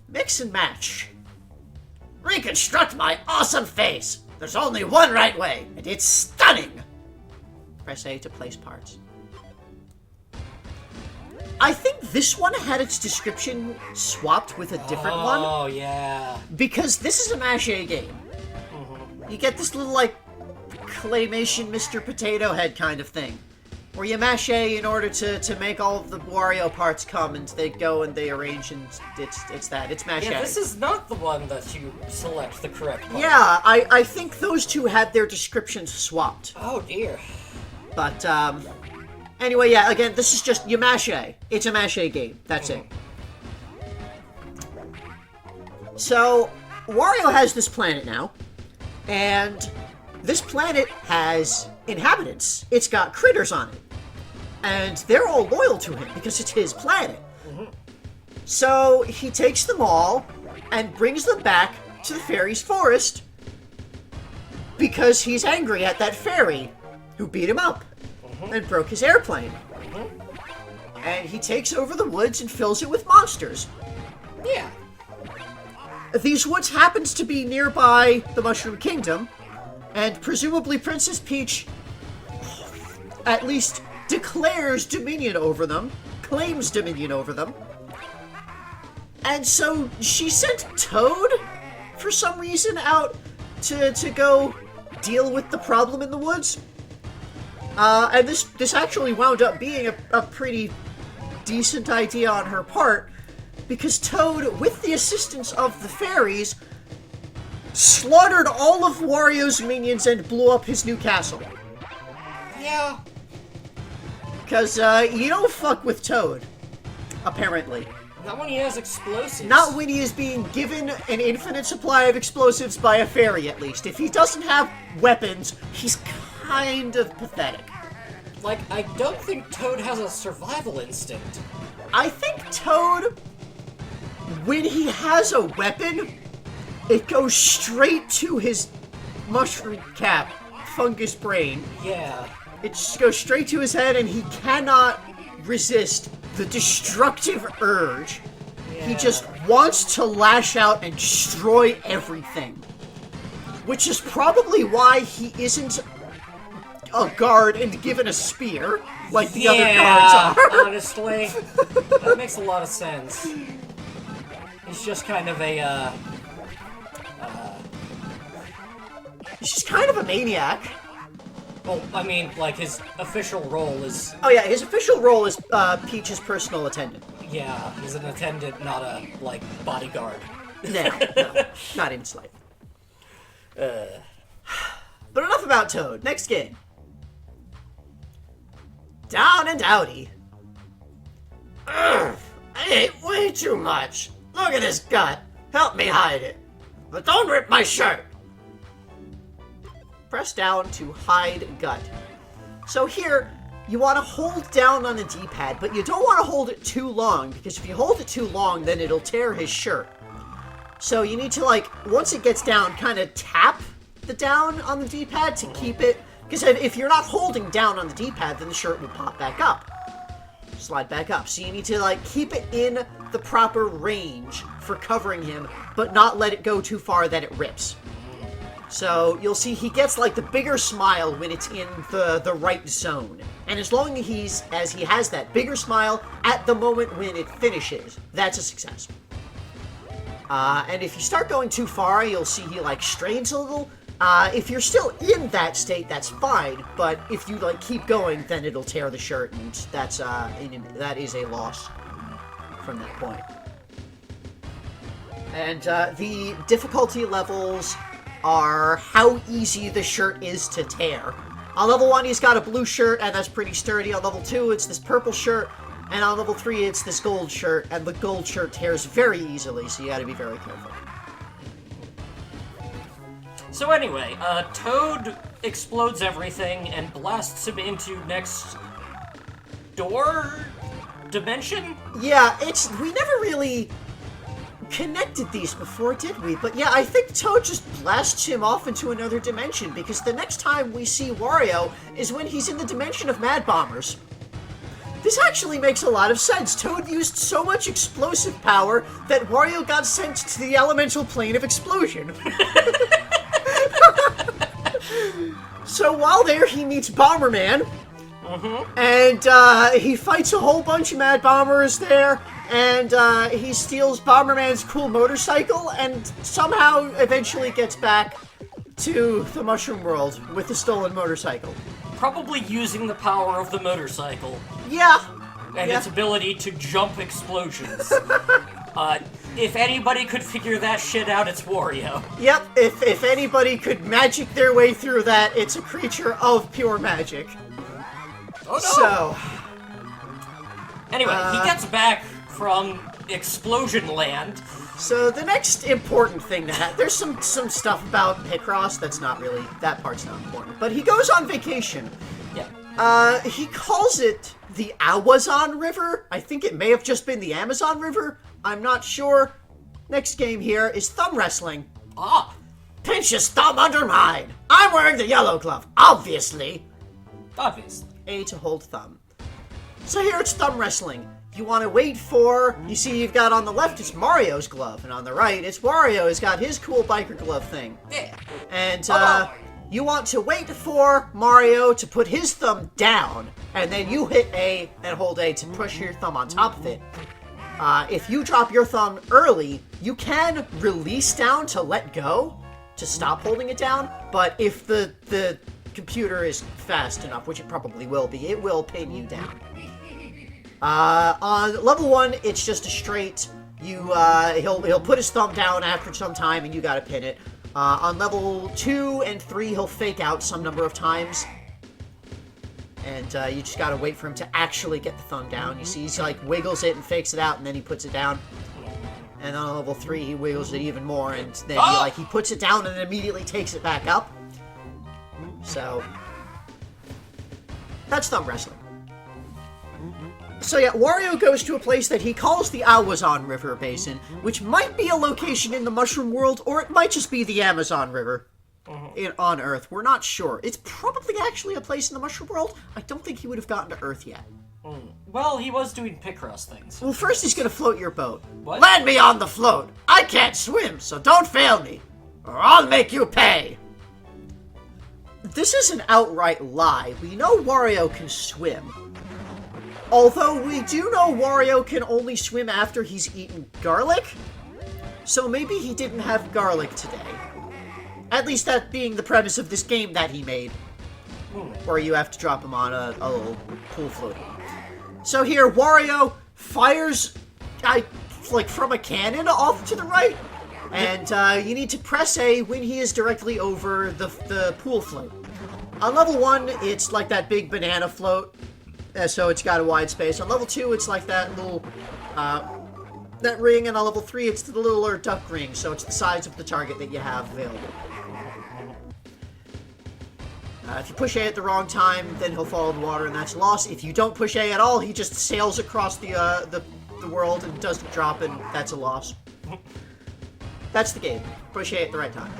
Mix and match. Reconstruct my awesome face. There's only one right way, and it's stunning. Press A to place parts. I think this one had its description swapped with a different one. Oh, yeah. Because this is a mache game. You get this little, like, claymation Mr. Potato Head kind of thing. Where you mache in order to make all of the Wario parts come, and they go and they arrange, and it's that. It's mache. Yeah, this is not the one that you select the correct part. Yeah, I think those two had their descriptions swapped. Oh, dear. But, anyway, yeah, again, this is just, you mache. It's a mache game. That's it. So, Wario has this planet now, and this planet has inhabitants. It's got critters on it. And they're all loyal to him because it's his planet. So he takes them all and brings them back to the fairy's forest because he's angry at that fairy who beat him up and broke his airplane. And he takes over the woods and fills it with monsters. Yeah. These woods happens to be nearby the Mushroom Kingdom, and presumably Princess Peach at least declares dominion over them, claims dominion over them. And so she sent Toad, for some reason, out to go deal with the problem in the woods. And this actually wound up being a pretty decent idea on her part, because Toad, with the assistance of the fairies, slaughtered all of Wario's minions and blew up his new castle. Yeah. Because, you don't fuck with Toad, apparently. Not when he has explosives. Not when he is being given an infinite supply of explosives by a fairy, at least. If he doesn't have weapons, he's kind of pathetic. Like, I don't think Toad has a survival instinct. I think Toad, when he has a weapon, it goes straight to his mushroom cap, fungus brain. Yeah. It just goes straight to his head, and he cannot resist the destructive urge. Yeah. He just wants to lash out and destroy everything. Which is probably why he isn't a guard and given a spear, like the other guards are. Honestly. That makes a lot of sense. He's just kind of a, He's just kind of a maniac. Well, I mean, like, his official role is... Oh yeah, his official role is Peach's personal attendant. Yeah, he's an attendant, not a, like, bodyguard. No, not in slight. But enough about Toad. Next game. Down and Outie. Ugh, I ate way too much. Look at his gut. Help me hide it. But don't rip my shirt. Press down to hide gut. So here, you want to hold down on the D-pad, but you don't want to hold it too long, because if you hold it too long, then it'll tear his shirt. So you need to, like, once it gets down, kind of tap the down on the D-pad to keep it, because if you're not holding down on the D-pad, then the shirt will pop back up. Slide back up. So you need to, like, keep it in the proper range for covering him, but not let it go too far that it rips. So you'll see he gets like the bigger smile when it's in the right zone. And as long as he has that bigger smile at the moment when it finishes, that's a success. And if you start going too far, you'll see he like strains a little. If you're still in that state, that's fine. But if you like keep going, then it'll tear the shirt, and that is a loss from that point. And the difficulty levels are how easy the shirt is to tear. On level 1, he's got a blue shirt, and that's pretty sturdy. On level 2, it's this purple shirt, and on level 3, it's this gold shirt, and the gold shirt tears very easily, so you gotta be very careful. So anyway, Toad explodes everything and blasts him into next door dimension? Yeah, we never really connected these before, did we? But yeah, I think Toad just blasts him off into another dimension, because the next time we see Wario is when he's in the dimension of Mad Bombers. This actually makes a lot of sense. Toad used so much explosive power that Wario got sent to the elemental plane of explosion. So while there, he meets Bomberman. And he fights a whole bunch of Mad Bombers there. And he steals Bomberman's cool motorcycle and somehow eventually gets back to the Mushroom World with the stolen motorcycle. Probably using the power of the motorcycle. Yeah. And its ability to jump explosions. If anybody could figure that shit out, it's Wario. Yep, if anybody could magic their way through that, it's a creature of pure magic. Oh no! So... Anyway, he gets back from Explosion Land. So the next important thing that there's some stuff about Picross that's not really, that part's not important. But he goes on vacation. Yeah. He calls it the Awazon River. I think it may have just been the Amazon River. I'm not sure. Next game here is thumb wrestling. Ah. Pinch his thumb under mine. I'm wearing the yellow glove, obviously. Obviously. A to hold thumb. So here it's thumb wrestling. You want to wait for, you see you've got on the left it's Mario's glove, and on the right it's Wario has got his cool biker glove thing. Yeah. And you want to wait for Mario to put his thumb down, and then you hit A and hold A to push your thumb on top of it. If you drop your thumb early, you can release down to let go, to stop holding it down, but if the computer is fast enough, which it probably will be, it will pin you down. On level 1, it's just a straight, he'll put his thumb down after some time and you gotta pin it. On level 2 and 3, he'll fake out some number of times. And you just gotta wait for him to actually get the thumb down. You see, he's like, wiggles it and fakes it out and then he puts it down. And on level 3, he wiggles it even more and then he puts it down and then immediately takes it back up. So, that's thumb wrestling. So yeah, Wario goes to a place that he calls the Awazon River Basin, which might be a location in the Mushroom World, or it might just be the Amazon River on Earth. We're not sure. It's probably actually a place in the Mushroom World. I don't think he would have gotten to Earth yet. Well, he was doing Picross things. Well, first he's gonna float your boat. What? Land me on the float! I can't swim, so don't fail me, or I'll make you pay! This is an outright lie. We know Wario can swim. Although we do know Wario can only swim after he's eaten garlic. So maybe he didn't have garlic today. At least that being the premise of this game that he made. Where you have to drop him on a little pool float. So here, Wario fires, like from a cannon off to the right. And you need to press A when he is directly over the pool float. On level 1, it's like that big banana float. So it's got a wide space. On level 2, it's like that little, that ring, and on level 3, it's the littler duck ring, so it's the size of the target that you have available. If you push A at the wrong time, then he'll fall in the water, and that's a loss. If you don't push A at all, he just sails across the world and doesn't drop, and that's a loss. That's the game. Push A at the right time.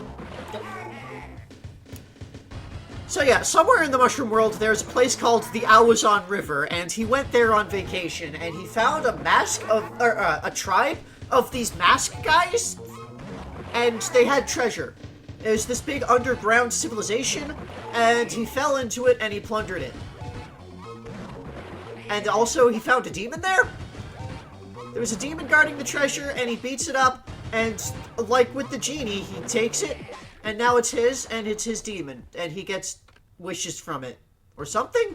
So yeah, somewhere in the Mushroom World, there's a place called the Awazon River, and he went there on vacation, and he found a tribe of these mask guys, and they had treasure. It was this big underground civilization, and he fell into it, and he plundered it. And also, he found a demon there. There was a demon guarding the treasure, and he beats it up, and like with the genie, he takes it, and now it's his, and it's his demon, and he gets wishes from it. Or something?